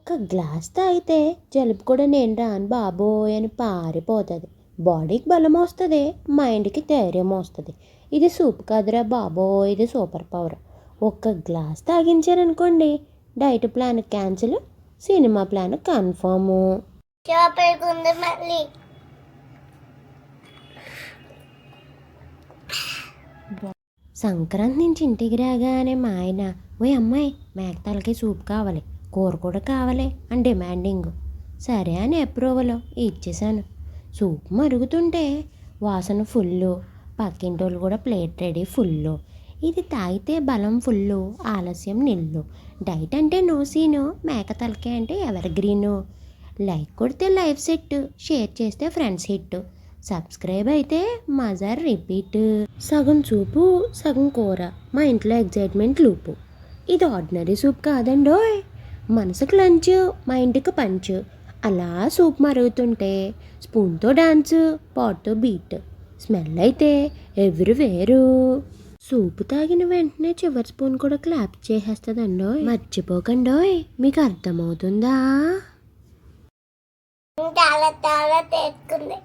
ఒక్క గ్లాస్ తాగితే జలుబు కూడా నేను రాను బాబోయ్ అని పారిపోతుంది. బాడీకి బలం వస్తుంది, మైండ్కి ధైర్యం వస్తుంది. ఇది సూప్ కాదురా బాబోయ్, ఇది సూపర్ పవర్. ఒక్క గ్లాస్ తాగించారనుకోండి, diet plan cancel, cinema plan confirm. Sankranti నుంచి ఇంటికి రాగానే మా ఆయన, ఓ అమ్మాయి మేకతలకి సూప్ కావాలి, కూర కూడా కావాలి అని డిమాండింగ్. సరే అని అప్రూవల్ ఇచ్చేసాను. సూప్ మరుగుతుంటే వాసన ఫుల్లు, పక్కింటోళ్ళు కూడా ప్లేట్ రెడీ ఫుల్లు. ఇది తాగితే బలం ఫుల్లు, ఆలస్యం నిల్లు. డైట్ అంటే నో సీను, మేక తలకే అంటే ఎవర్ గ్రీను. లైక్ కొడితే లైఫ్ సెట్, షేర్ చేస్తే ఫ్రెండ్స్ హిట్, సబ్స్క్రైబ్ అయితే మజా రిపీట్. సగం సూపు సగం కూర, మా ఇంట్లో ఎగ్జైట్మెంట్ లూపు. ఇది ఆర్డినరీ సూప్ కాదండోయ్, మనసుకు లంచ్, మా ఇంటికి పంచ్. అలా సూప్ మరుగుతుంటే స్పూన్తో డాన్స్, పాట్తో బీట్, స్మెల్ అయితే ఎవ్రీవేరు. సూపు తాగిన వెంటనే చివరి స్పూన్ కూడా క్లాప్ చేసేస్తుందండోయ్. మర్చిపోకండోయ్, మీకు అర్థమవుతుందా? చాలా చాలా తెచ్చుకుంది.